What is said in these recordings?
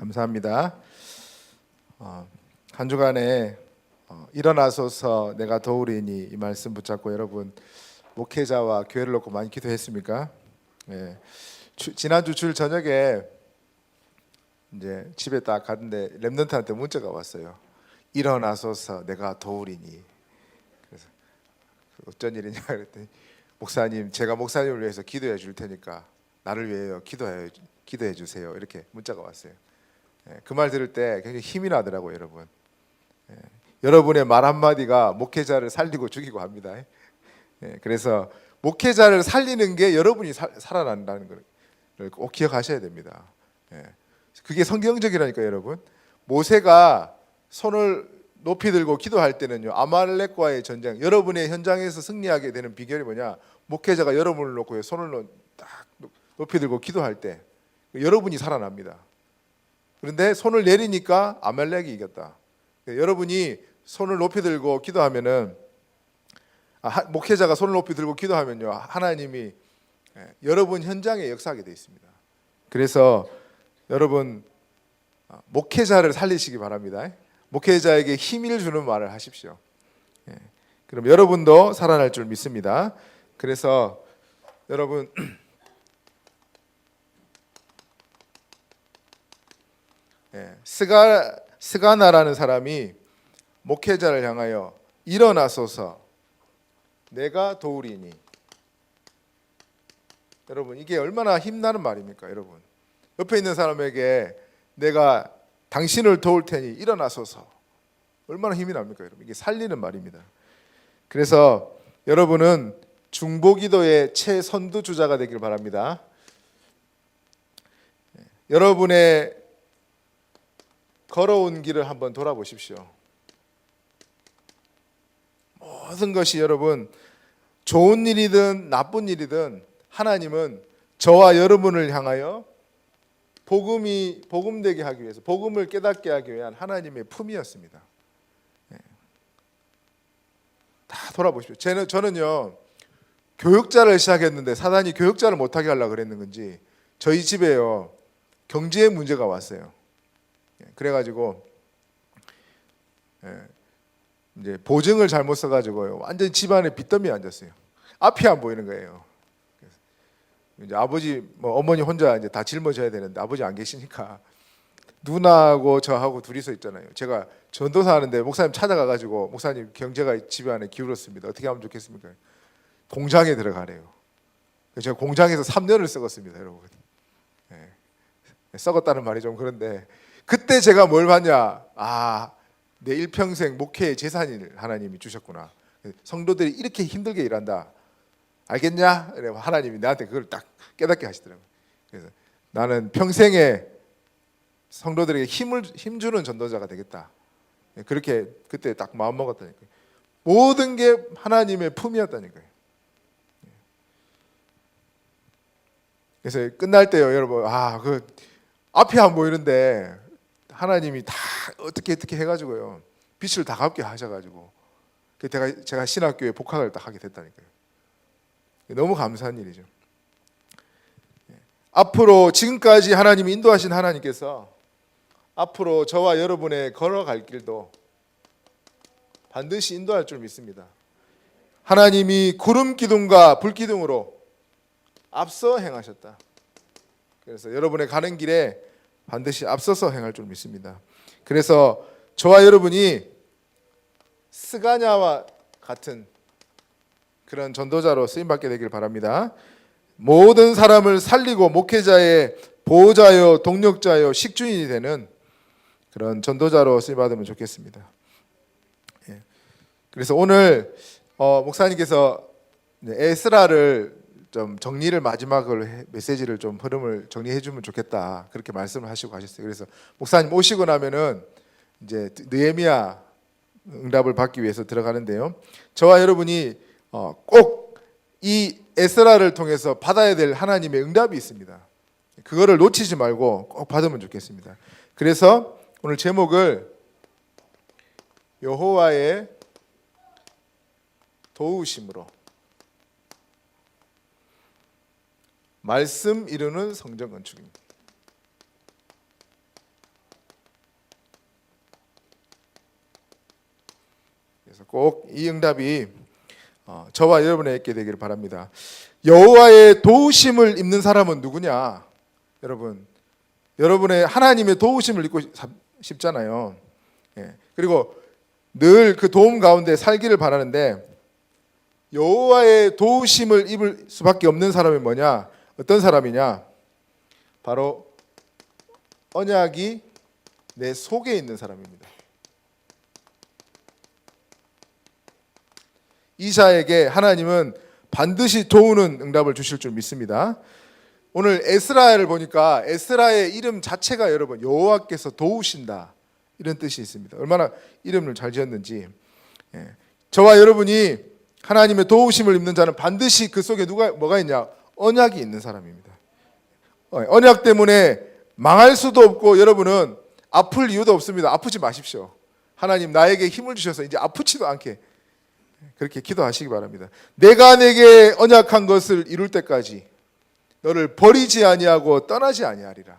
감사합니다. 한 주간에 일어나소서 내가 도우리니 이 말씀 붙잡고 여러분 목회자와 교회를 놓고 많이 기도했습니까? 예. 지난주 주일 저녁에 이제 집에 딱 갔는데 렘넌트한테 문자가 왔어요. 일어나소서 내가 도우리니. 그래서 어쩐 일이냐 그랬더니 목사님, 제가 목사님을 위해서 기도해 줄 테니까 나를 위해 기도해 주세요. 이렇게 문자가 왔어요. 그 말 들을 때 굉장히 힘이 나더라고요, 여러분. 여러분의 말 한마디가 목회자를 살리고 죽이고 합니다. 그래서 목회자를 살리는 게 여러분이 살아난다는 걸 꼭 기억하셔야 됩니다. 그게 성경적이라니까요, 여러분. 모세가 손을 높이 들고 기도할 때는요, 아말렉과의 전쟁, 여러분의 현장에서 승리하게 되는 비결이 뭐냐? 목회자가 여러분을 놓고 손을 딱 높이 들고 기도할 때 여러분이 살아납니다. 그런데 손을 내리니까 아말렉이 이겼다. 여러분이 손을 높이 들고 기도하면은 목회자가 손을 높이 들고 기도하면요, 하나님이 여러분 현장에 역사하게 되어 있습니다. 그래서 여러분 목회자를 살리시기 바랍니다. 목회자에게 힘을 주는 말을 하십시오. 그럼 여러분도 살아날 줄 믿습니다. 그래서 여러분 스가나라는 사람이 목회자를 향하여 일어나소서 내가 도우리니. 여러분 이게 얼마나 힘나는 말입니까, 여러분? 옆에 있는 사람에게 내가 당신을 도울 테니 일어나소서. 얼마나 힘이 납니까, 여러분? 이게 살리는 말입니다. 그래서 여러분은 중보기도의 최선두주자가 되길 바랍니다. 여러분의 걸어온 길을 한번 돌아보십시오. 모든 것이 여러분 좋은 일이든 나쁜 일이든 하나님은 저와 여러분을 향하여 복음되게 하기 위해서, 복음을 깨닫게 하기 위한 하나님의 품이었습니다. 다 돌아보십시오. 저는요 교육자를 시작했는데 사단이 교육자를 못하게 하려고 그랬는 건지 저희 집에요 경제에 문제가 왔어요. 그래가지고 이제 보증을 잘못 써가지고요 완전 집안에 빚더미에 앉았어요. 앞이 안 보이는 거예요. 이제 아버지, 어머니 혼자 이제 다 짊어져야 되는데 아버지 안 계시니까 누나하고 저하고 둘이서 있잖아요. 제가 전도사 하는데 목사님 찾아가가지고 목사님 경제가 집안에 기울었습니다. 어떻게 하면 좋겠습니까? 공장에 들어가래요. 제가 공장에서 3년을 썩었습니다, 여러분. 썩었다는 말이 좀 그런데 그때 제가 뭘 봤냐? 내 일평생 목회의 재산을 하나님이 주셨구나. 성도들이 이렇게 힘들게 일한다. 알겠냐? 하나님이 나한테 그걸 딱 깨닫게 하시더라고요. 그래서 나는 평생에 성도들에게 힘주는 전도자가 되겠다. 그렇게 그때 딱 마음 먹었다니까요. 모든 게 하나님의 품이었다니까요. 그래서 끝날 때요, 여러분, 그 앞이 안 보이는데 하나님이 다 어떻게 해가지고요 빛을 다 갚게 하셔가지고 제가 신학교에 복학을 딱 하게 됐다니까요. 너무 감사한 일이죠. 앞으로 지금까지 하나님이 인도하신 하나님께서 앞으로 저와 여러분의 걸어갈 길도 반드시 인도할 줄 믿습니다. 하나님이 구름 기둥과 불 기둥으로 앞서 행하셨다. 그래서 여러분의 가는 길에 반드시 앞서서 행할 줄 믿습니다. 그래서 저와 여러분이 스가냐와 같은 그런 전도자로 쓰임받게 되길 바랍니다. 모든 사람을 살리고 목회자의 보호자요 동력자요 식주인이 되는 그런 전도자로 쓰임받으면 좋겠습니다. 그래서 오늘 목사님께서 에스라를 좀 정리를 마지막으로 메시지를 좀 흐름을 정리해 주면 좋겠다 그렇게 말씀을 하시고 가셨어요. 그래서 목사님 오시고 나면은 이제 느헤미야 응답을 받기 위해서 들어가는데요. 저와 여러분이 꼭 이 에스라를 통해서 받아야 될 하나님의 응답이 있습니다. 그거를 놓치지 말고 꼭 받으면 좋겠습니다. 그래서 오늘 제목을 여호와의 도우심으로 말씀 이루는 성전 건축입니다. 그래서 꼭 이 응답이 저와 여러분에게 되기를 바랍니다. 여호와의 도우심을 입는 사람은 누구냐? 여러분의 하나님의 도우심을 입고 싶잖아요. 예. 그리고 늘 그 도움 가운데 살기를 바라는데 여호와의 도우심을 입을 수밖에 없는 사람이 뭐냐? 어떤 사람이냐? 바로 언약이 내 속에 있는 사람입니다. 이 자에게 하나님은 반드시 도우는 응답을 주실 줄 믿습니다. 오늘 에스라를 보니까 에스라의 이름 자체가 여러분 여호와께서 도우신다 이런 뜻이 있습니다. 얼마나 이름을 잘 지었는지. 저와 여러분이 하나님의 도우심을 입는 자는 반드시 그 속에 뭐가 있냐? 언약이 있는 사람입니다. 언약 때문에 망할 수도 없고 여러분은 아플 이유도 없습니다. 아프지 마십시오. 하나님 나에게 힘을 주셔서 이제 아프지도 않게 그렇게 기도하시기 바랍니다. 내가 내게 언약한 것을 이룰 때까지 너를 버리지 아니하고 떠나지 아니하리라.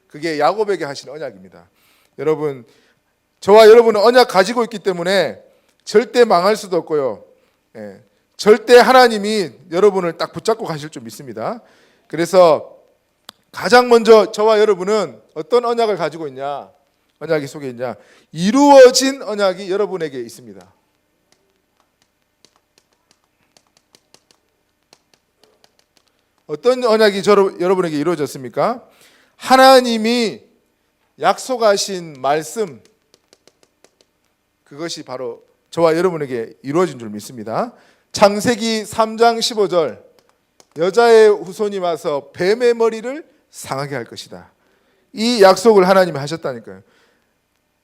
그게 야곱에게 하신 언약입니다. 여러분, 저와 여러분은 언약 가지고 있기 때문에 절대 망할 수도 없고요. 절대 하나님이 여러분을 딱 붙잡고 가실 줄 믿습니다. 그래서 가장 먼저 저와 여러분은 어떤 언약을 가지고 있냐? 언약이 속에 있냐? 이루어진 언약이 여러분에게 있습니다. 어떤 언약이 여러분에게 이루어졌습니까? 하나님이 약속하신 말씀, 그것이 바로 저와 여러분에게 이루어진 줄 믿습니다. 창세기 3장 15절, 여자의 후손이 와서 뱀의 머리를 상하게 할 것이다. 이 약속을 하나님이 하셨다니까요.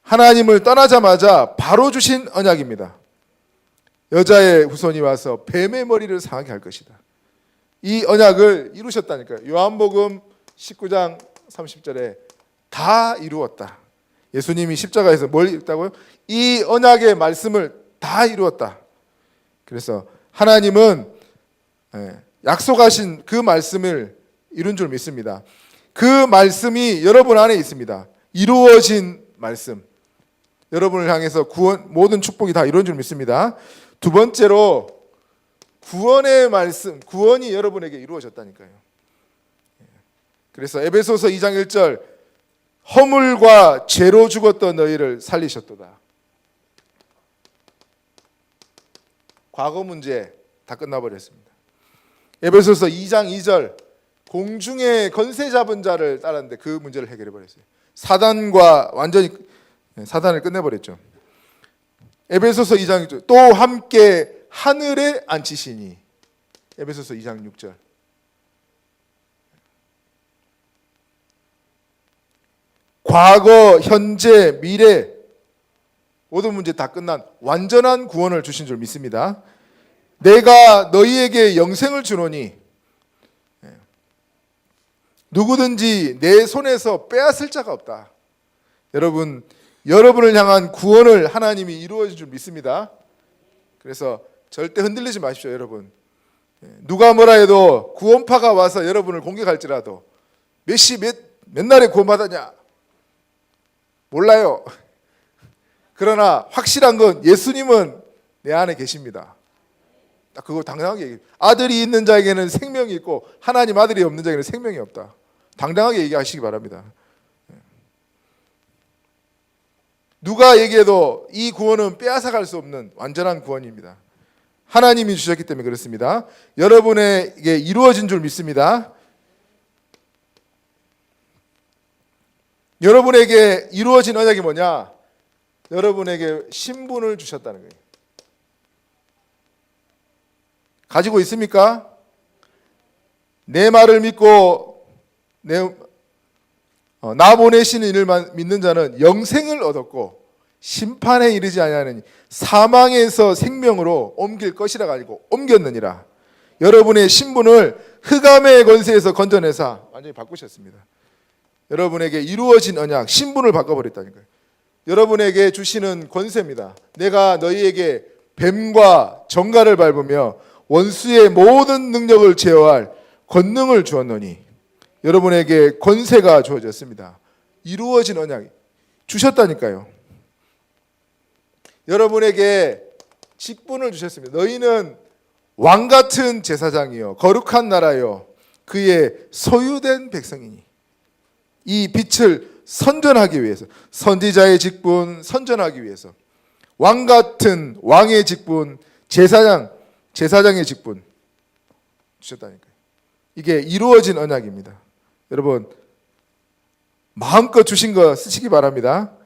하나님을 떠나자마자 바로 주신 언약입니다. 여자의 후손이 와서 뱀의 머리를 상하게 할 것이다. 이 언약을 이루셨다니까요. 요한복음 19장 30절에 다 이루었다. 예수님이 십자가에서 뭘 이뤘다고요? 이 언약의 말씀을 다 이루었다. 그래서 하나님은 약속하신 그 말씀을 이룬 줄 믿습니다. 그 말씀이 여러분 안에 있습니다. 이루어진 말씀. 여러분을 향해서 구원, 모든 축복이 다 이루어진 줄 믿습니다. 두 번째로 구원의 말씀, 구원이 여러분에게 이루어졌다니까요. 그래서 에베소서 2장 1절, 허물과 죄로 죽었던 너희를 살리셨도다. 과거 문제 다 끝나버렸습니다. 에베소서 2장 2절, 공중의 권세 잡은 자를 따랐는데 그 문제를 해결해 버렸어요. 사단과 완전히 사단을 끝내버렸죠. 에베소서 2장 6절, 또 함께 하늘에 앉히시니. 에베소서 2장 6절. 과거, 현재, 미래 모든 문제 다 끝난 완전한 구원을 주신 줄 믿습니다. 내가 너희에게 영생을 주노니 누구든지 내 손에서 빼앗을 자가 없다. 여러분을 향한 구원을 하나님이 이루어진 줄 믿습니다. 그래서 절대 흔들리지 마십시오, 여러분. 누가 뭐라 해도 구원파가 와서 여러분을 공격할지라도 몇 날에 구원받았냐? 몰라요. 그러나 확실한 건 예수님은 내 안에 계십니다. 딱 그거 당당하게 얘기해요. 아들이 있는 자에게는 생명이 있고 하나님 아들이 없는 자에게는 생명이 없다. 당당하게 얘기하시기 바랍니다. 누가 얘기해도 이 구원은 빼앗아갈 수 없는 완전한 구원입니다. 하나님이 주셨기 때문에 그렇습니다. 여러분에게 이루어진 줄 믿습니다. 여러분에게 이루어진 언약이 뭐냐? 여러분에게 신분을 주셨다는 거예요. 가지고 있습니까? 내 말을 믿고 나 보내시는 이를 믿는 자는 영생을 얻었고 심판에 이르지 아니하느니 사망에서 생명으로 옮길 것이라 가지고 옮겼느니라. 여러분의 신분을 흑암의 권세에서 건져내사 완전히 바꾸셨습니다. 여러분에게 이루어진 언약, 신분을 바꿔버렸다니까요. 여러분에게 주시는 권세입니다. 내가 너희에게 뱀과 정갈을 밟으며 원수의 모든 능력을 제어할 권능을 주었노니 여러분에게 권세가 주어졌습니다. 이루어진 언약이 주셨다니까요. 여러분에게 직분을 주셨습니다. 너희는 왕 같은 제사장이요 거룩한 나라요 그의 소유된 백성이니. 이 빛을 선전하기 위해서, 선지자의 직분 선전하기 위해서 왕 같은 왕의 직분, 제사장의 직분 주셨다니까요. 이게 이루어진 언약입니다. 여러분 마음껏 주신 거 쓰시기 바랍니다.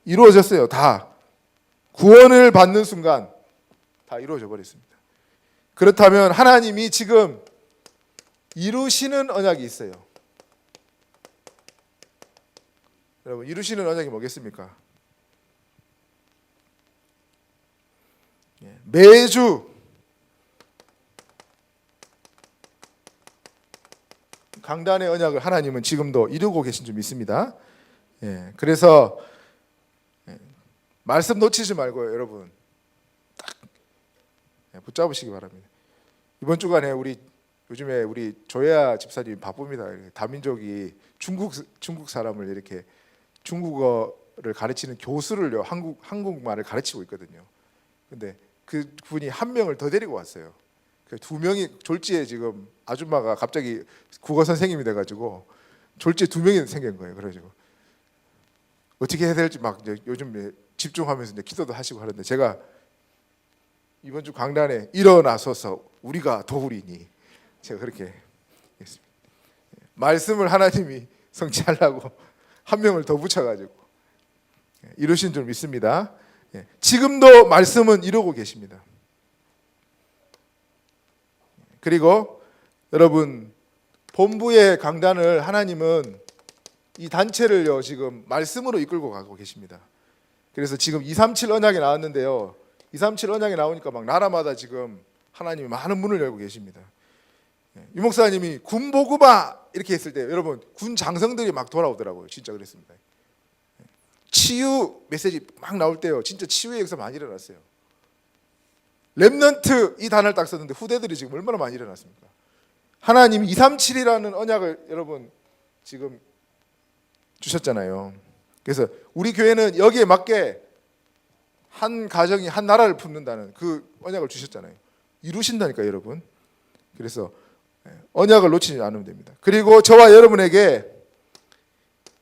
이루어졌어요. 다 구원을 받는 순간 다 이루어져 버렸습니다. 그렇다면 하나님이 지금 이루시는 언약이 있어요. 여러분 이루시는 언약이 뭐겠습니까? 매주 강단의 언약을 하나님은 지금도 이루고 계신 줄 믿습니다. 그래서 말씀 놓치지 말고요, 여러분. 딱 붙잡으시기 바랍니다. 이번 주간에 요즘에 우리 조야 집사님이 바쁩니다. 다민족이 중국 사람을 이렇게 중국어를 가르치는 교수를요, 한국말을 가르치고 있거든요. 근데 그 분이 한 명을 더 데리고 왔어요. 두 명이 졸지에 지금 아줌마가 갑자기 국어 선생님이 돼가지고 졸지에 두 명이 생긴 거예요. 그래가지고 어떻게 해야 될지 막 이제 요즘 집중하면서 이제 기도도 하시고 하는데 제가 이번 주 강단에 일어나서서 우리가 도우리니 제가 그렇게 했습니다. 말씀을 하나님이 성취하려고 한 명을 더 붙여가지고 이루신 줄 믿습니다. 지금도 말씀은 이루고 계십니다. 그리고 여러분 본부의 강단을 하나님은 이 단체를요 지금 말씀으로 이끌고 가고 계십니다. 그래서 지금 237 언약이 나왔는데요. 237 언약이 나오니까 막 나라마다 지금 하나님이 많은 문을 열고 계십니다. 유 목사님이 군 보고마 이렇게 했을 때 여러분 군 장성들이 막 돌아오더라고요. 진짜 그랬습니다. 치유 메시지 막 나올 때요. 진짜 치유의 역사 많이 일어났어요. 렘넌트 이 단어를 딱 썼는데 후대들이 지금 얼마나 많이 일어났습니까? 하나님이 237이라는 언약을 여러분 지금 주셨잖아요. 그래서 우리 교회는 여기에 맞게 한 가정이 한 나라를 품는다는 그 언약을 주셨잖아요. 이루신다니까요, 여러분. 그래서 언약을 놓치지 않으면 됩니다. 그리고 저와 여러분에게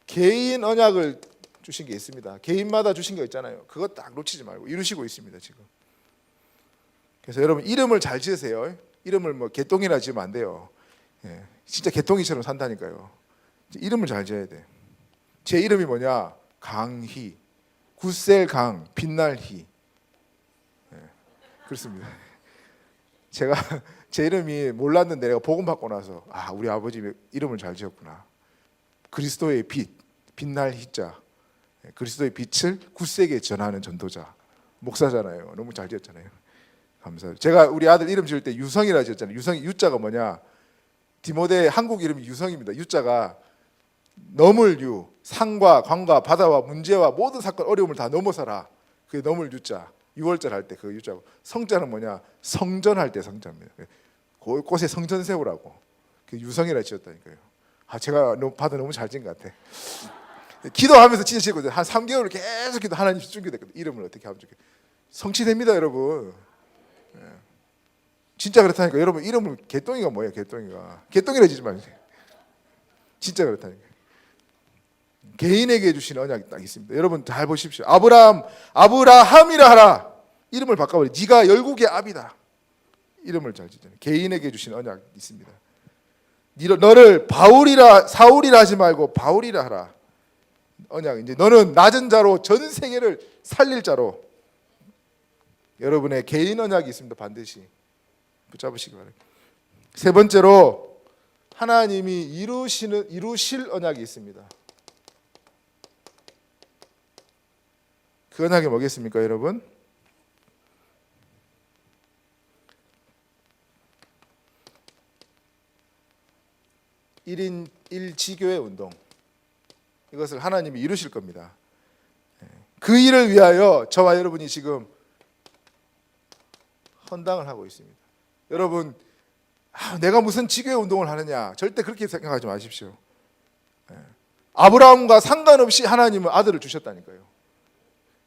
개인 언약을 주신 게 있습니다. 개인마다 주신 게 있잖아요. 그거 딱 놓치지 말고 이루시고 있습니다, 지금. 그래서 여러분 이름을 잘 지으세요. 이름을 뭐 개똥이나 지으면 안 돼요. 진짜 개똥이처럼 산다니까요. 이름을 잘 지어야 돼. 제 이름이 뭐냐? 강희, 굿셀 강, 빛날 희. 그렇습니다. 제가 제 이름이 몰랐는데 내가 복음 받고 나서 우리 아버지 이름을 잘 지었구나. 그리스도의 빛, 빛날 희자. 그리스도의 빛을 굳세게 전하는 전도자. 목사잖아요. 너무 잘 지었잖아요. 감사해요. 제가 우리 아들 이름 지을 때 유성이라 지었잖아요. 유성이 유자가 뭐냐? 디모데 한국 이름이 유성입니다. 유자가 넘을 유, 산과 강과 바다와 문제와 모든 사건 어려움을 다 넘어서라. 그게 넘을 유자. 6월절 할 때 그 유자고 성자는 뭐냐? 성전할 때 성자입니다. 곳에 성전 세우라고. 그 유성이라 지었다니까요. 제가 너무 잘 지은 것 같아. 기도하면서 진짜 지었거든요. 한 3개월 계속 기도 하나님 집중기도했거든요. 이름을 어떻게 하면 좋겠어요. 성취됩니다, 여러분. 진짜 그렇다니까. 여러분 이름을 개똥이가 뭐예요? 개똥이라 지지 마세요. 진짜 그렇다니까. 개인에게 주신 언약이 딱 있습니다. 여러분 잘 보십시오. 아브라함이라 하라. 이름을 바꿔버려. 네가 열국의 아비다. 이름을 잘 지잖아요. 개인에게 주신 언약이 있습니다. 너를 사울이라 하지 말고 바울이라 하라. 언약. 이제 너는 낮은 자로 전 세계를 살릴 자로. 여러분의 개인 언약이 있습니다. 반드시 붙잡으시기 바랍니다. 세 번째로 하나님이 이루실 언약이 있습니다. 그 언약이 뭐겠습니까, 여러분? (1인 1지교회) 운동. 이것을 하나님이 이루실 겁니다. 그 일을 위하여 저와 여러분이 지금 헌당을 하고 있습니다. 여러분 내가 무슨 지교회 운동을 하느냐, 절대 그렇게 생각하지 마십시오. 아브라함과 상관없이 하나님은 아들을 주셨다니까요.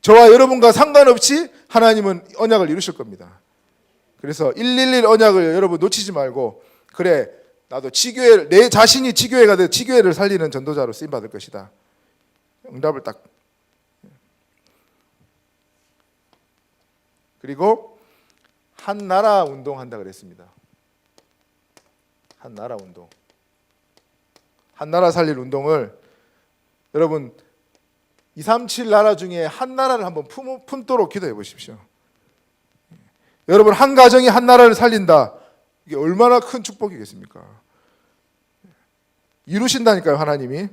저와 여러분과 상관없이 하나님은 언약을 이루실 겁니다. 그래서 111 언약을 여러분 놓치지 말고, 그래 나도 지교회, 내 자신이 지교회가 돼 지교회를 살리는 전도자로 쓰임 받을 것이다. 응답을 딱. 그리고 한 나라 운동한다 그랬습니다. 한 나라 운동. 한 나라 살릴 운동을 여러분 237 나라 중에 한 나라를 한번 품도록 기도해 보십시오. 여러분 한 가정이 한 나라를 살린다. 이게 얼마나 큰 축복이겠습니까? 이루신다니까요, 하나님이.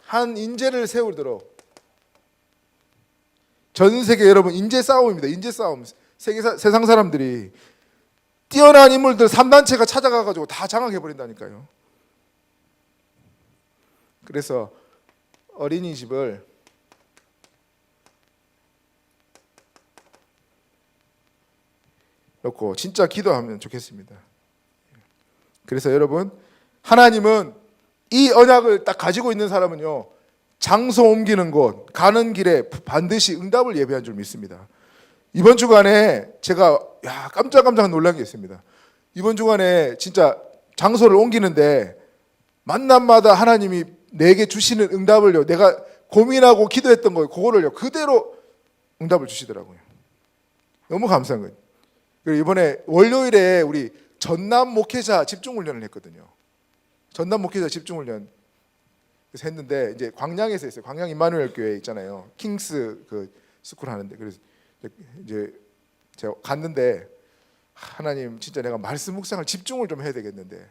한 인재를 세우도록. 전 세계 여러분 인재 싸움입니다. 인재 싸움. 세상 사람들이 뛰어난 인물들 3단체가 찾아가가지고 다 장악해버린다니까요. 그래서 어린이집을 놓고 진짜 기도하면 좋겠습니다. 그래서 여러분, 하나님은 이 언약을 딱 가지고 있는 사람은요, 장소 옮기는 곳, 가는 길에 반드시 응답을 예배한 줄 믿습니다. 이번 주간에 제가 깜짝 놀란 게 있습니다. 이번 주간에 진짜 장소를 옮기는데 만남마다 하나님이 내게 주시는 응답을요, 내가 고민하고 기도했던 거 그거를요 그대로 응답을 주시더라고요. 너무 감사한 거예요. 그리고 이번에 월요일에 우리 전남 목회자 집중훈련을 했거든요. 전남 목회자 집중훈련 그래서 했는데, 이제 광양에서 했어요. 광양 임마누엘 교회 있잖아요. 킹스 그 스쿨 하는데, 그래서 이제 제가 갔는데, 하나님 진짜 내가 말씀 묵상을 집중을 좀 해야 되겠는데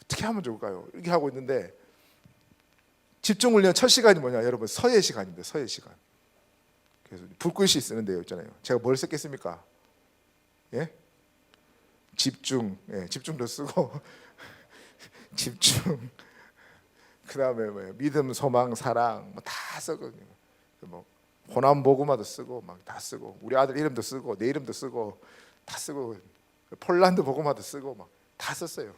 어떻게 하면 좋을까요? 이렇게 하고 있는데, 집중훈련 첫 시간이 뭐냐, 여러분 서예 시간입니다. 서예 시간. 그래서 불글씨 쓰는 데요 있잖아요. 제가 뭘 썼겠습니까? 예? 집중, 예, 집중도 쓰고 집중. 그 다음에 뭐예요? 믿음, 소망, 사랑 뭐 다 쓰거든요. 뭐 호남 보고마도 쓰고 막 다 쓰고, 우리 아들 이름도 쓰고 내 이름도 쓰고 다 쓰고, 폴란드 보고마도 쓰고 막 다 썼어요.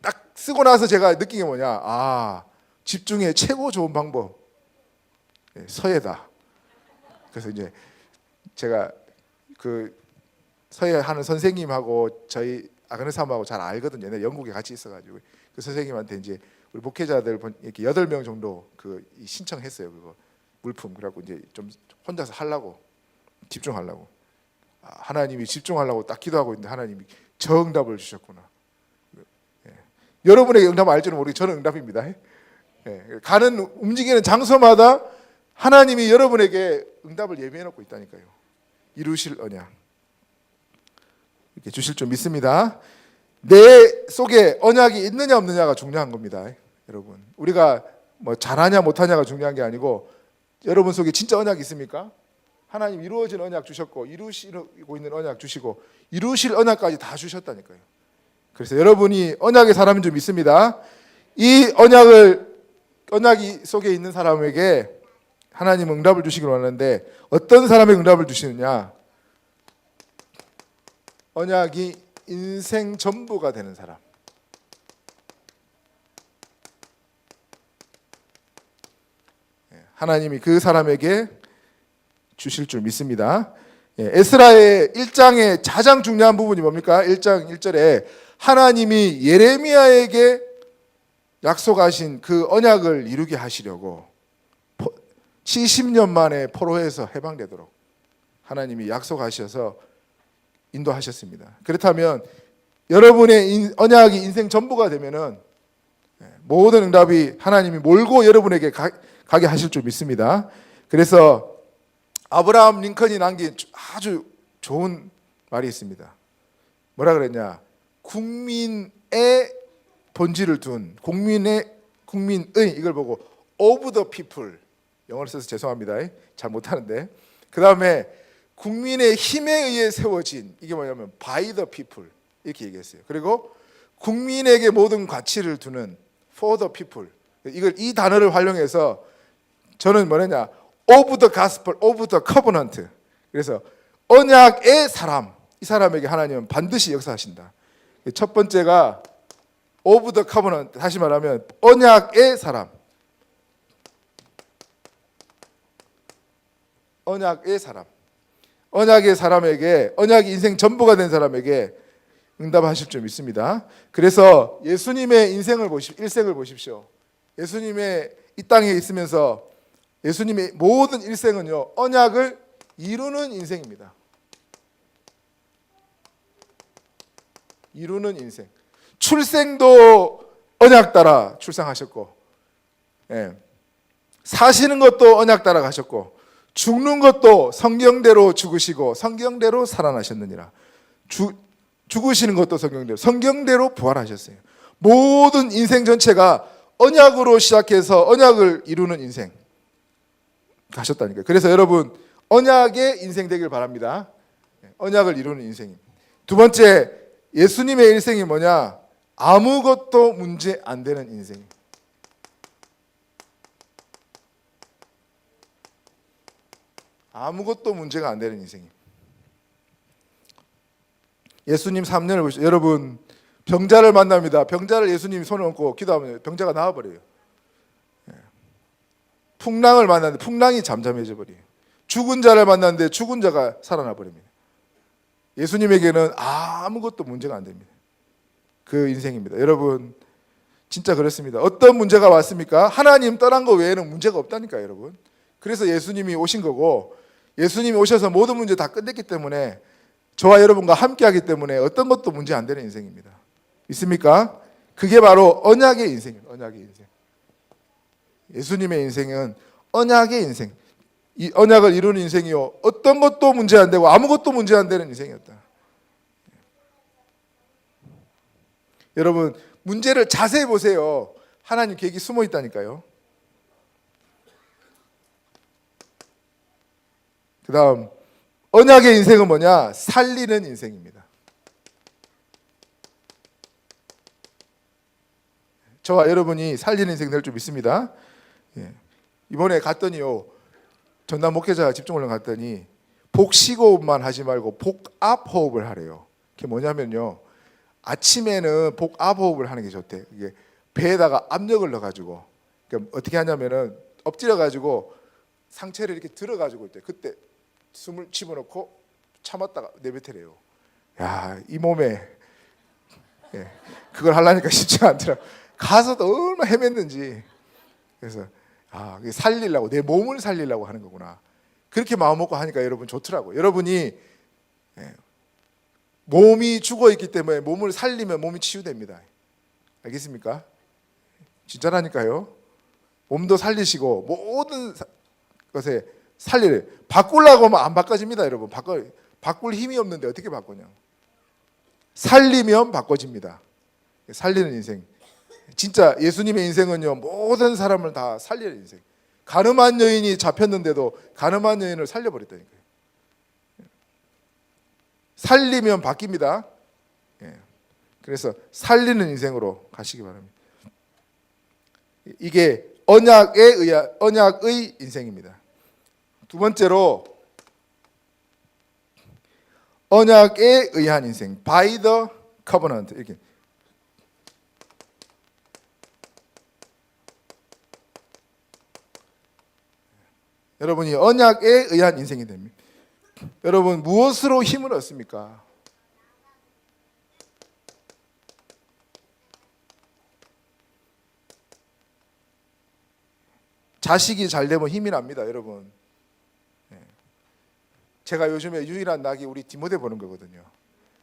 딱 쓰고 나서 제가 느낀 게 뭐냐, 아, 집중의 최고 좋은 방법, 예, 서예다. 그래서 이제 제가 그 서예 하는 선생님하고 저희 아그네사하고 잘 알거든요. 옛날에 영국에 같이 있어가지고 그 선생님한테 이제 우리 목회자들 이렇게 8명 정도 그 신청했어요. 그거 물품. 그래갖고 이제 좀 혼자서 하려고, 집중하려고. 하나님이 집중하려고 딱 기도하고 있는데 하나님이 저응답을 주셨구나. 예. 여러분에게 응답 알지는 모르겠고 저는 응답입니다. 예. 가는 움직이는 장소마다 하나님이 여러분에게 응답을 예비해 놓고 있다니까요. 이루실 언약 이렇게 주실 줄 믿습니다. 내 속에 언약이 있느냐 없느냐가 중요한 겁니다. 여러분, 우리가 뭐 잘하냐 못하냐가 중요한 게 아니고, 여러분 속에 진짜 언약이 있습니까? 하나님 이루어진 언약 주셨고, 이루시고 있는 언약 주시고, 이루실 언약까지 다 주셨다니까요. 그래서 여러분이 언약의 사람인 줄 믿습니다. 이 언약이 속에 있는 사람에게 하나님 응답을 주시길 원하는데, 어떤 사람에게 응답을 주시느냐? 언약이 인생 전부가 되는 사람. 하나님이 그 사람에게 주실 줄 믿습니다. 에스라의 1장의 가장 중요한 부분이 뭡니까? 1장 1절에 하나님이 예레미야에게 약속하신 그 언약을 이루게 하시려고 70년 만에 포로에서 해방되도록 하나님이 약속하셔서 인도하셨습니다. 그렇다면 여러분의 언약이 인생 전부가 되면은 모든 응답이 하나님이 몰고 여러분에게 가게 하실 줄 믿습니다. 그래서 아브라함 링컨이 남긴 아주 좋은 말이 있습니다. 뭐라 그랬냐? 국민의 본질을 둔 국민의 이걸 보고 of the people, 영어를 써서 죄송합니다. 잘 못하는데, 그 다음에 국민의 힘에 의해 세워진, 이게 뭐냐면 by the people 이렇게 얘기했어요. 그리고 국민에게 모든 가치를 두는 for the people, 이 단어를 활용해서 저는 뭐냐냐, of the gospel, of the covenant. 그래서 언약의 사람, 이 사람에게 하나님은 반드시 역사하신다. 첫 번째가 of the covenant, 다시 말하면 언약의 사람. 언약의 사람, 언약의 사람에게, 언약이 인생 전부가 된 사람에게 응답하실 줄 믿습니다. 그래서 예수님의 일생을 보십시오. 예수님의 이 땅에 있으면서 예수님의 모든 일생은요, 언약을 이루는 인생입니다. 이루는 인생. 출생도 언약 따라 출생하셨고, 사시는 것도 언약 따라 가셨고, 죽는 것도 성경대로 죽으시고 성경대로 살아나셨느니라. 죽으시는 것도 성경대로 부활하셨어요. 모든 인생 전체가 언약으로 시작해서 언약을 이루는 인생 가셨다니까요. 그래서 여러분, 언약의 인생 되길 바랍니다. 언약을 이루는 인생. 두 번째, 예수님의 일생이 뭐냐? 아무것도 문제 안 되는 인생. 아무것도 문제가 안 되는 인생입니다. 예수님 3년을 보시죠. 여러분, 병자를 만납니다. 병자를 예수님이 손을 얹고 기도하면 병자가 나와버려요. 풍랑을 만났는데 풍랑이 잠잠해져 버려요. 죽은 자를 만났는데 죽은 자가 살아나 버립니다. 예수님에게는 아무것도 문제가 안 됩니다. 그 인생입니다. 여러분, 진짜 그렇습니다. 어떤 문제가 왔습니까? 하나님 떠난 거 외에는 문제가 없다니까요, 여러분. 그래서 예수님이 오신 거고, 예수님이 오셔서 모든 문제 다 끝냈기 때문에, 저와 여러분과 함께 하기 때문에 어떤 것도 문제 안 되는 인생입니다. 있습니까? 그게 바로 언약의 인생이에요. 언약의 인생. 예수님의 인생은 언약의 인생. 이 언약을 이루는 인생이요, 어떤 것도 문제 안 되고 아무것도 문제 안 되는 인생이었다. 여러분, 문제를 자세히 보세요. 하나님 계획이 숨어 있다니까요. 그 다음, 언약의 인생은 뭐냐? 살리는 인생입니다. 저와 여러분이 살리는 인생 될 줄 믿습니다. 이번에 갔더니요, 전남 목회자 집중훈련 갔더니 복식호흡만 하지 말고 복압호흡을 하래요. 그게 뭐냐면요, 아침에는 복압호흡을 하는 게 좋대. 이게 배에다가 압력을 넣어가지고, 그러니까 어떻게 하냐면은 엎드려가지고 상체를 이렇게 들어가지고 있대. 그때 숨을 집어넣고 참았다가 내뱉으래요. 야, 이 몸에 그걸 하려니까 쉽지 않더라. 가서도 얼마나 헤맸는지. 그래서 살리려고, 내 몸을 살리려고 하는 거구나. 그렇게 마음 먹고 하니까 여러분 좋더라고요. 여러분이 몸이 죽어 있기 때문에 몸을 살리면 몸이 치유됩니다. 알겠습니까? 진짜라니까요. 몸도 살리시고 모든 것에 살리래. 바꾸려고 하면 안 바꿔집니다, 여러분. 바꿀 힘이 없는데 어떻게 바꾸냐? 살리면 바꿔집니다. 살리는 인생. 진짜 예수님의 인생은요, 모든 사람을 다 살리는 인생. 가늠한 여인이 잡혔는데도 가늠한 여인을 살려버렸다니까요. 살리면 바뀝니다. 그래서 살리는 인생으로 가시기 바랍니다. 이게 언약의 인생입니다. 두 번째로, 언약에 의한 인생, by the covenant. 이렇게 여러분이 언약에 의한 인생이 됩니다. 여러분, 무엇으로 힘을 얻습니까? 자식이 잘 되면 힘이 납니다, 여러분. 제가 요즘에 유일한 낙이 우리 디모데 보는 거거든요.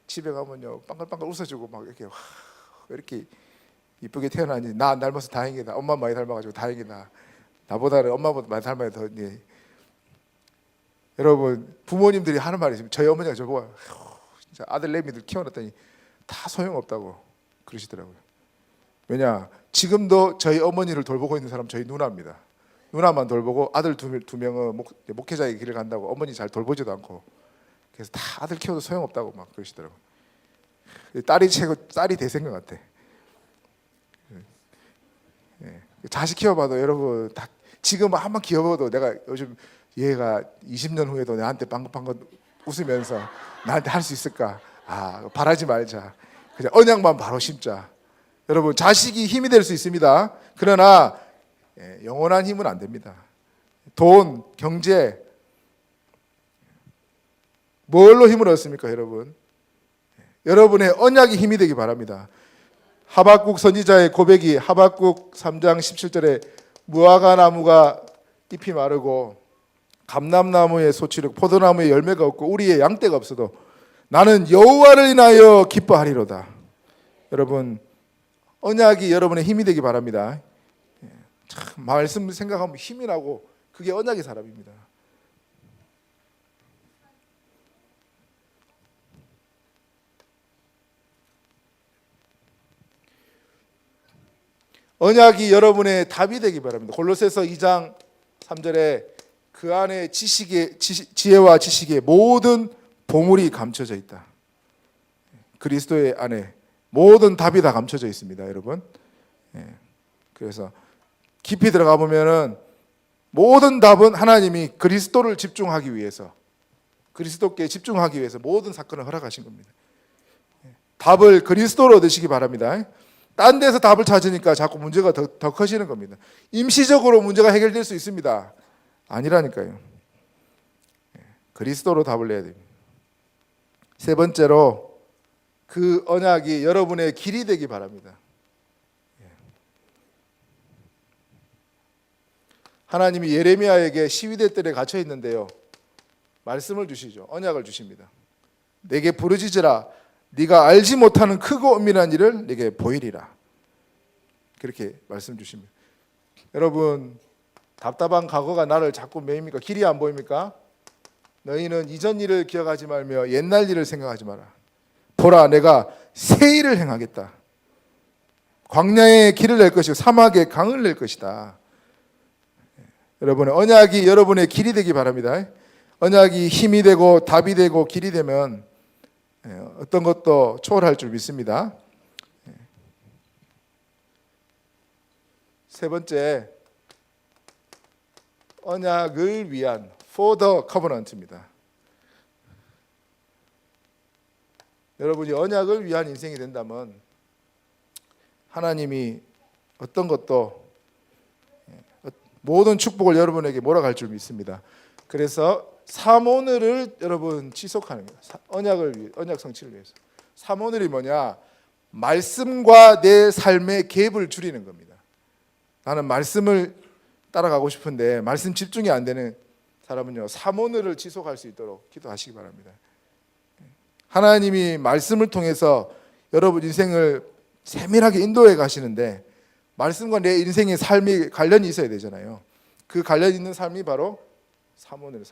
집에 가면요, 빵글빵글 웃어주고 막 이렇게 이쁘게 태어나니 나 안 닮아서 다행이다. 엄마 많이 닮아가지고 다행이다. 나보다는 엄마보다 많이 닮아야 더. 여러분, 부모님들이 하는 말이 있습니다. 저희 어머니가 저보고 진짜 아들 내미들 키워놨더니 다 소용없다고 그러시더라고요. 왜냐, 지금도 저희 어머니를 돌보고 있는 사람 저희 누나입니다. 누나만 돌보고 아들 두 명은 목회자의 길을 간다고 어머니 잘 돌보지도 않고, 그래서 다 아들 키워도 소용없다고 막 그러시더라고요. 딸이 대세인 것 같아. 자식 키워봐도 여러분, 다 지금 한번 키워봐도, 내가 요즘 얘가 20년 후에도 나한테 빵긋빵긋 웃으면서 나한테 할 수 있을까? 바라지 말자. 그냥 언약만 바로 심자. 여러분, 자식이 힘이 될 수 있습니다. 그러나 영원한 힘은 안 됩니다. 돈, 경제, 뭘로 힘을 얻습니까, 여러분? 여러분의 언약이 힘이 되기 바랍니다. 하박국 선지자의 고백이 하박국 3장 17절에 무화과 나무가 잎이 마르고 감람나무에 소치르고 포도나무에 열매가 없고 우리의 양떼가 없어도 나는 여호와를 인하여 기뻐하리로다. 여러분, 언약이 여러분의 힘이 되기 바랍니다. 참 말씀 생각하면 힘이 나고 그게 언약의 사람입니다. 언약이 여러분의 답이 되기 바랍니다. 골로새서 2장 3절에 그 안에 지혜와 지식의 모든 보물이 감춰져 있다. 그리스도의 안에 모든 답이 다 감춰져 있습니다, 여러분. 그래서 깊이 들어가 보면은 모든 답은 하나님이 그리스도를 집중하기 위해서, 그리스도께 집중하기 위해서 모든 사건을 허락하신 겁니다. 답을 그리스도로 얻으시기 바랍니다. 딴 데서 답을 찾으니까 자꾸 문제가 더 커지는 겁니다. 임시적으로 문제가 해결될 수 있습니다. 아니라니까요. 그리스도로 답을 내야 됩니다. 세 번째로 그 언약이 여러분의 길이 되기 바랍니다. 하나님이 예레미야에게 시위대 뜰에 갇혀 있는데요, 말씀을 주시죠. 언약을 주십니다. 내게 부르짖으라. 네가 알지 못하는 크고 은밀한 일을 네게 보이리라. 그렇게 말씀 주십니다. 여러분, 답답한 과거가 나를 자꾸 매입니까? 길이 안 보입니까? 너희는 이전 일을 기억하지 말며 옛날 일을 생각하지 마라. 보라, 내가 새 일을 행하겠다. 광야에 길을 낼 것이고 사막에 강을 낼 것이다. 여러분의 언약이 여러분의 길이 되기 바랍니다. 언약이 힘이 되고 답이 되고 길이 되면 어떤 것도 초월할 줄 믿습니다. 세 번째, 언약을 위한 for the covenant입니다. 여러분이 언약을 위한 인생이 된다면 하나님이 어떤 것도 모든 축복을 여러분에게 몰아갈 줄 믿습니다. 그래서 사모늘을 여러분 지속하는 거예요. 언약 성취를 위해서. 사모늘이 뭐냐? 말씀과 내 삶의 갭을 줄이는 겁니다. 나는 말씀을 따라가고 싶은데 말씀 집중이 안 되는 사람은요, 사모늘을 지속할 수 있도록 기도하시기 바랍니다. 하나님이 말씀을 통해서 여러분 인생을 세밀하게 인도해 가시는데 말씀과 내 인생의 삶이 관련이 있어야 되잖아요. 그 관련 있는 삶이 바로 사모늘.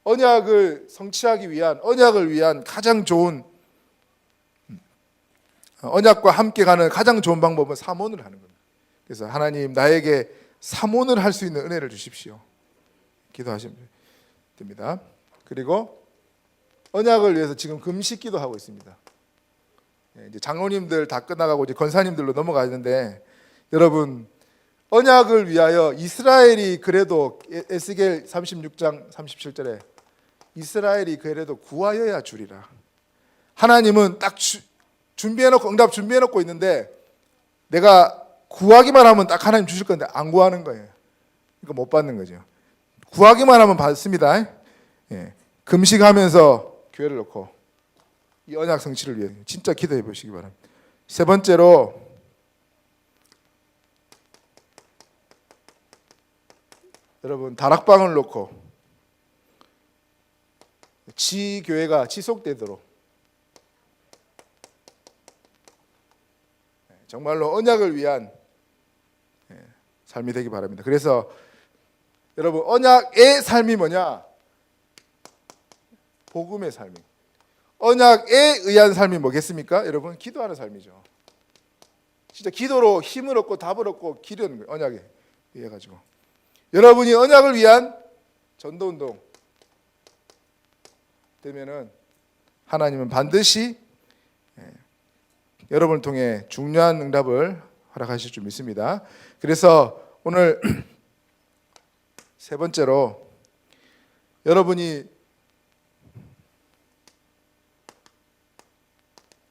언약을 성취하기 위한, 언약을 위한 가장 좋은, 언약과 함께 가는 가장 좋은 방법은 사모를 하는 겁니다. 그래서 하나님, 나에게 사모를 할 수 있는 은혜를 주십시오. 기도하시면 됩니다. 그리고 언약을 위해서 지금 금식 기도하고 있습니다. 이제 장로님들 다 끝나가고 이제 권사님들로 넘어가는데, 여러분, 언약을 위하여 이스라엘이 그래도 에스겔 36장 37절에 이스라엘이 그래도 구하여야 주리라. 하나님은 딱 준비해놓고, 응답 준비해놓고 있는데 내가 구하기만 하면 딱 하나님 주실 건데 안 구하는 거예요. 그러니까 못 받는 거죠. 구하기만 하면 받습니다. 금식하면서 교회를 놓고 이 언약 성취를 위해 진짜 기도해 보시기 바랍니다. 세 번째로, 여러분, 다락방을 놓고 지교회가 지속되도록 정말로 언약을 위한 삶이 되기 바랍니다. 그래서 여러분, 언약의 삶이 뭐냐? 복음의 삶이. 언약에 의한 삶이 뭐겠습니까? 여러분, 기도하는 삶이죠. 진짜 기도로 힘을 얻고 답을 얻고 기르는 거예요. 언약에 의해 가지고. 여러분이 언약을 위한 전도운동 되면은 하나님은 반드시 여러분을 통해 중요한 응답을 허락하실 줄 믿습니다. 그래서 오늘 세 번째로, 여러분이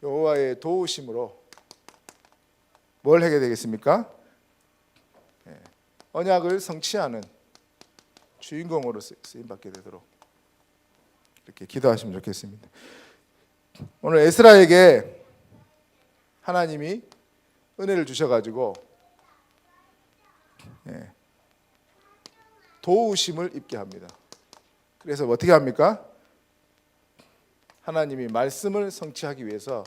여호와의 도우심으로 뭘 하게 되겠습니까? 언약을 성취하는 주인공으로 쓰임받게 되도록 이렇게 기도하시면 좋겠습니다. 오늘 에스라에게 하나님이 은혜를 주셔가지고 도우심을 입게 합니다. 그래서 어떻게 합니까? 하나님이 말씀을 성취하기 위해서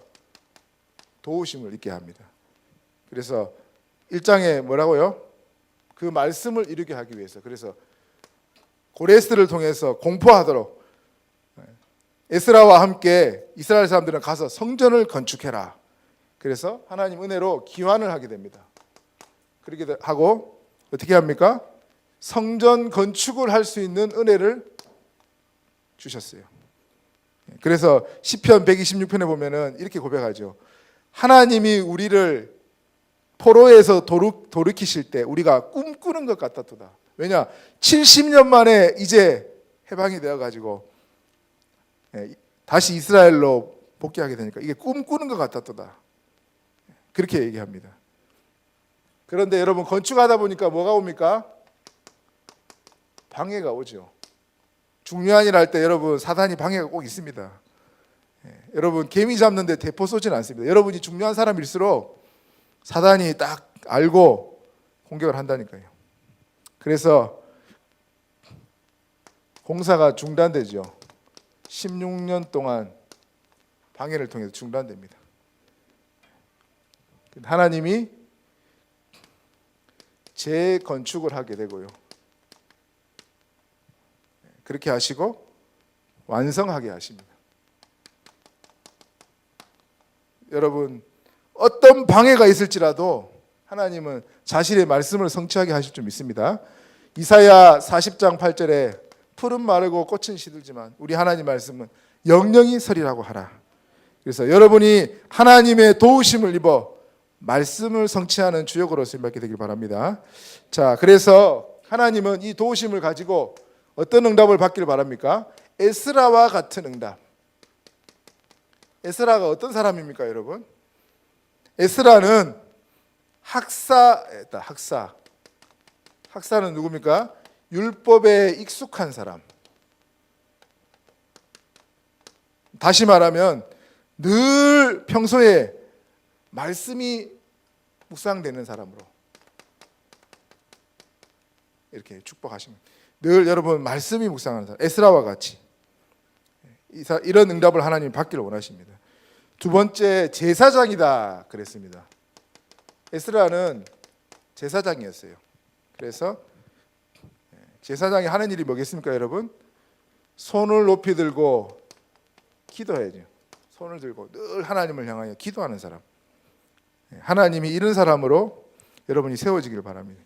도우심을 입게 합니다. 그래서 1장에 뭐라고요? 그 말씀을 이루게 하기 위해서, 그래서 고레스를 통해서 공포하도록 에스라와 함께 이스라엘 사람들은 가서 성전을 건축해라. 그래서 하나님 은혜로 기환을 하게 됩니다. 그렇게 하고 어떻게 합니까? 성전 건축을 할 수 있는 은혜를 주셨어요. 그래서 시편 126편에 보면은 이렇게 고백하죠. 하나님이 우리를 포로에서 돌이키실 때 우리가 꿈꾸는 것 같았도다. 왜냐? 70년 만에 이제 해방이 되어가지고 다시 이스라엘로 복귀하게 되니까 이게 꿈꾸는 것 같았도다. 그렇게 얘기합니다. 그런데 여러분, 건축하다 보니까 뭐가 옵니까? 방해가 오죠. 중요한 일 할 때 여러분, 사단이 방해가 꼭 있습니다. 여러분, 개미 잡는데 대포 쏘지는 않습니다. 여러분이 중요한 사람일수록 사단이 딱 알고 공격을 한다니까요. 그래서 공사가 중단되죠. 16년 동안 방해를 통해서 중단됩니다. 하나님이 재건축을 하게 되고요. 그렇게 하시고 완성하게 하십니다. 여러분, 어떤 방해가 있을지라도 하나님은 자신의 말씀을 성취하게 하실 줄 믿습니다. 이사야 40장 8절에 풀은 마르고 꽃은 시들지만 우리 하나님 말씀은 영영이 서리라고 하라. 그래서 여러분이 하나님의 도우심을 입어 말씀을 성취하는 주역으로 쓰임받게 되길 바랍니다. 자, 그래서 하나님은 이 도우심을 가지고 어떤 응답을 받기를 바랍니까? 에스라와 같은 응답. 에스라가 어떤 사람입니까, 여러분? 에스라는 학사였다. 학사는 누굽니까? 율법에 익숙한 사람. 다시 말하면 늘 평소에 말씀이 묵상되는 사람으로 이렇게 축복하시면, 늘 여러분 말씀이 묵상하는 사람, 에스라와 같이 이런 응답을 하나님 받기를 원하십니다. 두 번째, 제사장이다 그랬습니다. 에스라는 제사장이었어요. 그래서 제사장이 하는 일이 뭐겠습니까, 여러분? 손을 높이 들고 기도해야죠. 손을 들고 늘 하나님을 향하여 기도하는 사람. 하나님이 이런 사람으로 여러분이 세워지길 바랍니다.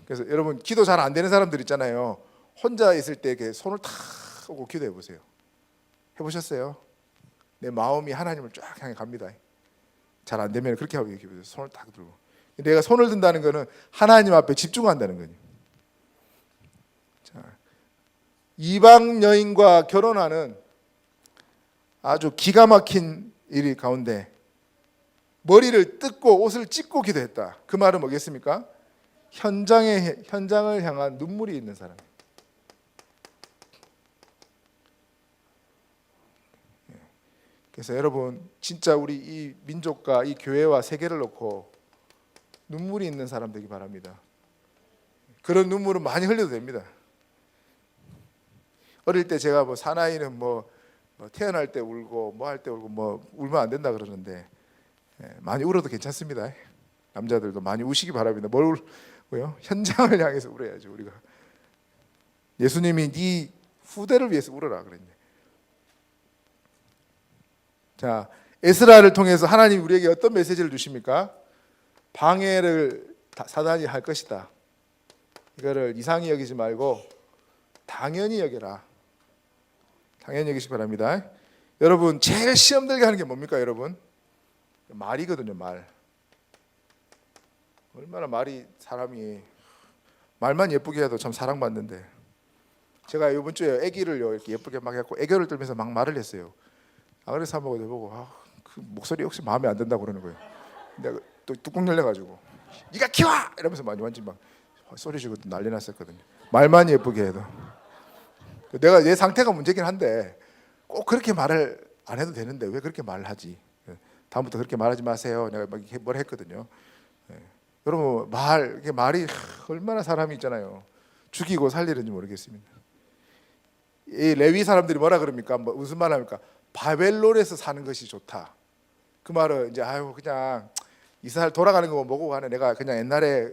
그래서 여러분, 기도 잘 안 되는 사람들 있잖아요. 혼자 있을 때 이렇게 손을 탁 하고 기도해 보세요. 해보셨어요? 내 마음이 하나님을 쫙 향해 갑니다. 잘 안 되면 그렇게 하고 기도해요. 손을 탁 들고. 내가 손을 든다는 것은 하나님 앞에 집중한다는 거예요. 자, 이방 여인과 결혼하는 아주 기가 막힌 일 가운데 머리를 뜯고 옷을 찢고 기도했다. 그 말은 뭐겠습니까? 현장을 향한 눈물이 있는 사람. 그래서 여러분, 진짜 우리 이 민족과 이 교회와 세계를 놓고 눈물이 있는 사람 되기 바랍니다. 그런 눈물은 많이 흘려도 됩니다. 어릴 때 제가 사나이는 태어날 때 울고 할 때 울고 울면 안 된다 그러는데, 많이 울어도 괜찮습니다. 남자들도 많이 우시기 바랍니다. 뭘 울고요? 현장을 향해서 울어야죠. 우리가 예수님이 네 후대를 위해서 울어라 그랬는데. 자, 에스라를 통해서 하나님 우리에게 어떤 메시지를 주십니까? 방해를 사단이 할 것이다. 이거를 이상히 여기지 말고 당연히 여겨라. 당연히 여기시기 바랍니다. 여러분, 제일 시험 들게 하는 게 뭡니까, 여러분? 말이거든요, 말. 얼마나 사람이 말만 예쁘게 해도 참 사랑받는데, 제가 이번 주에 아기를 이렇게 예쁘게 막 해갖고 애교를 떨면서 막 말을 했어요. 그래서 한번 보고 그 목소리 혹시 마음에 안 든다고 그러는 거예요. 내가 또 뚜껑 열려가지고 네가 키워! 이러면서 많이 완전 막 소리 지르고 난리 났었거든요. 말만 예쁘게 해도. 내가 내 상태가 문제긴 한데 꼭 그렇게 말을 안 해도 되는데 왜 그렇게 말을 하지? 다음부터 그렇게 말하지 마세요. 내가 막 뭘 했거든요. 여러분 이게 말이 얼마나 사람이 있잖아요. 죽이고 살리는지 모르겠습니다. 이 레위 사람들이 뭐라 그럽니까? 무슨 말 합니까? 바벨론에서 사는 것이 좋다. 그 말은 이제 그냥 이스라엘 돌아가는 거 보고 가네. 내가 그냥 옛날에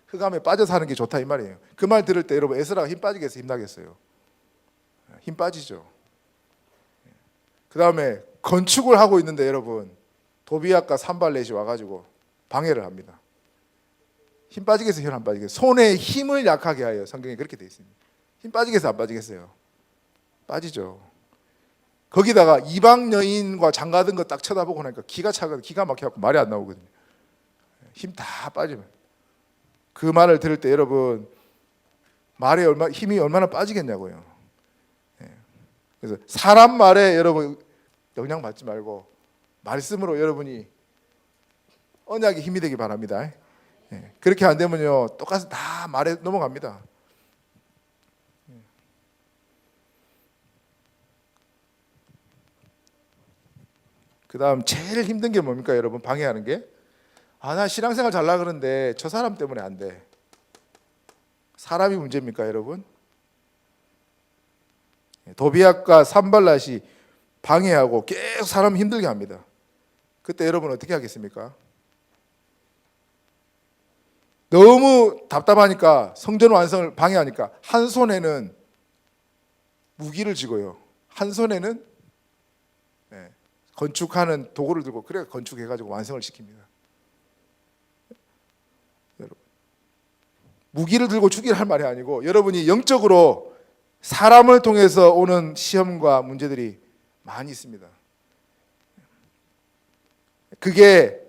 흑암에 빠져 사는 게 좋다 이 말이에요. 그 말 들을 때 여러분 에스라가 힘 빠지겠어요? 힘나겠어요? 힘 빠지죠. 그 다음에 건축을 하고 있는데 여러분 도비앗과 산발렛이 와가지고 방해를 합니다. 힘 빠지겠어요? 힘 안 빠지겠어요? 손에 힘을 약하게 하여 성경에 그렇게 되어 있습니다. 힘 빠지겠어요? 안 빠지겠어요? 빠지죠. 거기다가 이방 여인과 장가든 거 딱 쳐다보고 나니까 기가 막혀갖고 말이 안 나오거든요. 힘 다 빠지면 그 말을 들을 때 여러분 말에 힘이 얼마나 빠지겠냐고요. 그래서 사람 말에 여러분 영향 받지 말고 말씀으로 여러분이 언약의 힘이 되기 바랍니다. 그렇게 안 되면요 똑같이 다 말에 넘어갑니다. 그 다음 제일 힘든 게 뭡니까 여러분? 방해하는 게 나 신앙생활 잘라 그러는데 저 사람 때문에 안 돼. 사람이 문제입니까 여러분? 도비앗과 산발랏이 방해하고 계속 사람 힘들게 합니다. 그때 여러분 어떻게 하겠습니까? 너무 답답하니까 성전 완성을 방해하니까 한 손에는 무기를 쥐고요. 한 손에는 건축하는 도구를 들고 그래 건축해가지고 완성을 시킵니다. 여러분, 무기를 들고 죽이라 할 말이 아니고 여러분이 영적으로 사람을 통해서 오는 시험과 문제들이 많이 있습니다. 그게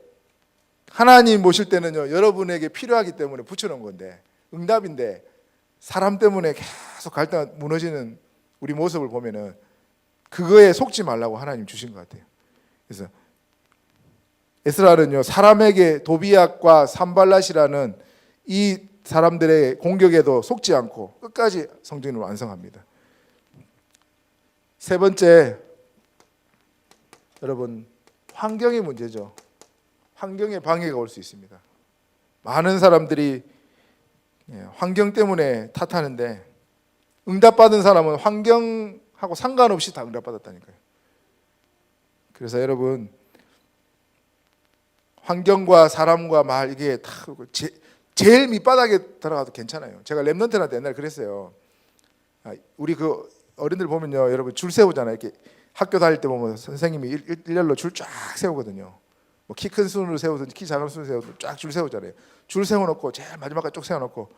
하나님 모실 때는요 여러분에게 필요하기 때문에 붙여놓은 건데 응답인데 사람 때문에 계속 갈등 무너지는 우리 모습을 보면은 그거에 속지 말라고 하나님 주신 것 같아요. 그래서 에스라는요 사람에게 도비앗과 산발랏이라는 이 사람들의 공격에도 속지 않고 끝까지 성전을 완성합니다. 세 번째 여러분 환경의 문제죠. 환경에 방해가 올 수 있습니다. 많은 사람들이 환경 때문에 탓하는데 응답받은 사람은 환경하고 상관없이 다 응답받았다니까요. 그래서 여러분 환경과 사람과 말 이게 다 제일 밑바닥에 들어가도 괜찮아요. 제가 랩런트한테 옛날에 그랬어요. 우리 그 어른들 보면요 여러분 줄 세우잖아요. 이렇게 학교 다닐 때 보면 선생님이 일렬로 줄 쫙 세우거든요. 뭐 키 큰 순으로 세우든지 키 작은 순으로 세우든지 쫙 줄 세우잖아요. 줄 세워놓고 제일 마지막까지 쭉 세워놓고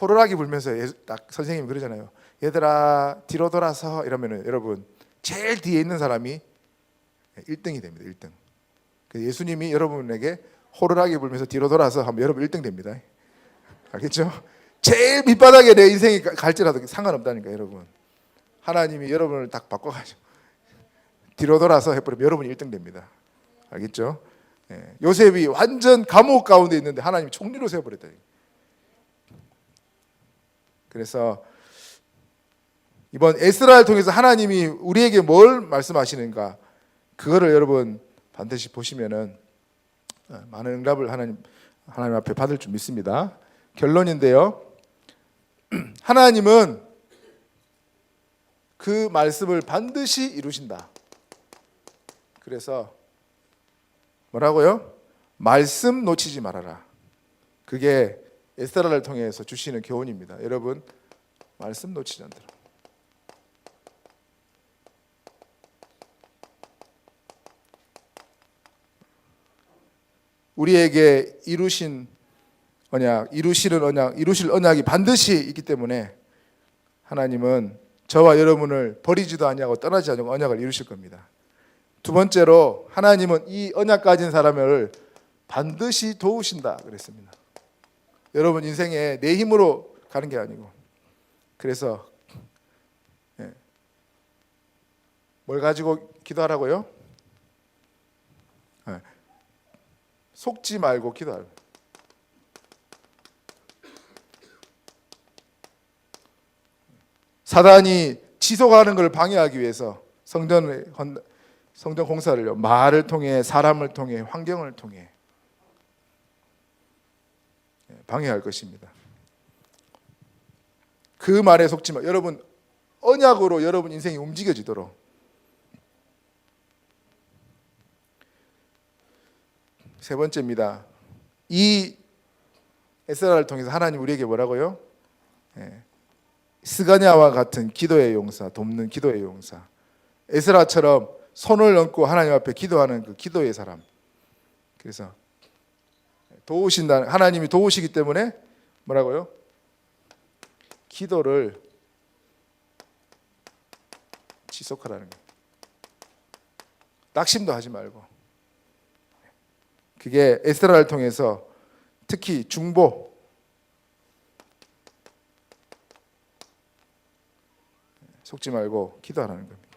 호루라기 불면서 딱 선생님이 그러잖아요. 얘들아 뒤로 돌아서 이러면은 여러분 제일 뒤에 있는 사람이 1등이 됩니다. 1등. 예수님이 여러분에게 호루라기 불면서 뒤로 돌아서 하면 여러분 1등 됩니다. 알겠죠? 제일 밑바닥에 내 인생이 갈지라도 상관없다니까 여러분. 하나님이 여러분을 딱 바꿔가지고 뒤로 돌아서 해버리면 여러분이 1등 됩니다. 알겠죠? 요셉이 완전 감옥 가운데 있는데 하나님이 총리로 세워버렸다. 그래서 이번 에스라를 통해서 하나님이 우리에게 뭘 말씀하시는가 그거를 여러분 반드시 보시면은 많은 응답을 하나님 앞에 받을 줄 믿습니다. 결론인데요. 하나님은 그 말씀을 반드시 이루신다. 그래서 뭐라고요? 말씀 놓치지 말아라. 그게 에스라를 통해서 주시는 교훈입니다. 여러분 말씀 놓치지 않도록. 우리에게 이루실 언약이 반드시 있기 때문에 하나님은 저와 여러분을 버리지도 아니하고 떠나지 않고 언약을 이루실 겁니다. 두 번째로 하나님은 이 언약 가진 사람을 반드시 도우신다 그랬습니다. 여러분 인생에 내 힘으로 가는 게 아니고 그래서 뭘 가지고 기도하라고요? 속지 말고 기도하라. 사단이 지속하는 걸 방해하기 위해서 성전 공사를요, 말을 통해, 사람을 통해, 환경을 통해 방해할 것입니다. 그 말에 속지 마. 여러분, 언약으로 여러분 인생이 움직여지도록. 세 번째입니다. 이 에스라를 통해서 하나님 우리에게 뭐라고요? 스가냐와 같은 기도의 용사, 돕는 기도의 용사, 에스라처럼 손을 얹고 하나님 앞에 기도하는 그 기도의 사람. 그래서 도우신다, 하나님이 도우시기 때문에 뭐라고요? 기도를 지속하라는 거예요. 낙심도 하지 말고. 그게 에스라를 통해서 특히 중보, 속지 말고 기도하라는 겁니다.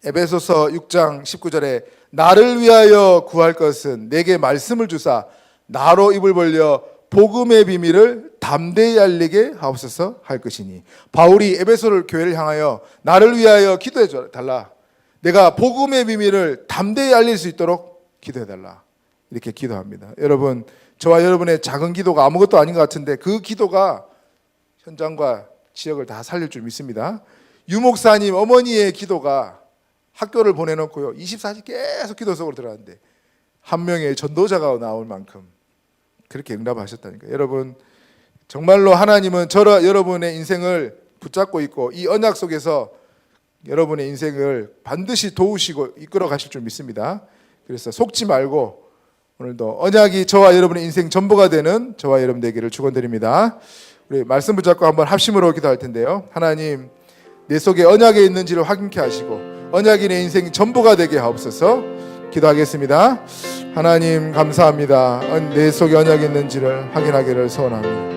에베소서 6장 19절에 나를 위하여 구할 것은 내게 말씀을 주사 나로 입을 벌려 복음의 비밀을 담대히 알리게 하옵소서 할 것이니, 바울이 에베소를 교회를 향하여 나를 위하여 기도해 달라, 내가 복음의 비밀을 담대히 알릴 수 있도록 기도해 달라, 이렇게 기도합니다. 여러분, 저와 여러분의 작은 기도가 아무것도 아닌 것 같은데 그 기도가 현장과 지역을 다 살릴 줄 믿습니다. 유목사님 어머니의 기도가 학교를 보내놓고요 24시간 계속 기도 속으로 들어갔는데 한 명의 전도자가 나올 만큼 그렇게 응답하셨다니까요. 여러분, 정말로 하나님은 여러분의 인생을 붙잡고 있고 이 언약 속에서 여러분의 인생을 반드시 도우시고 이끌어 가실 줄 믿습니다. 그래서 속지 말고 오늘도 언약이 저와 여러분의 인생 전부가 되는 저와 여러분 되기를 축원드립니다. 우리 말씀 붙잡고 한번 합심으로 기도할 텐데요. 하나님, 내 속에 언약이 있는지를 확인케 하시고 언약이 내 인생 전부가 되게 하옵소서. 기도하겠습니다. 하나님 감사합니다. 내 속에 언약이 있는지를 확인하기를 소원합니다.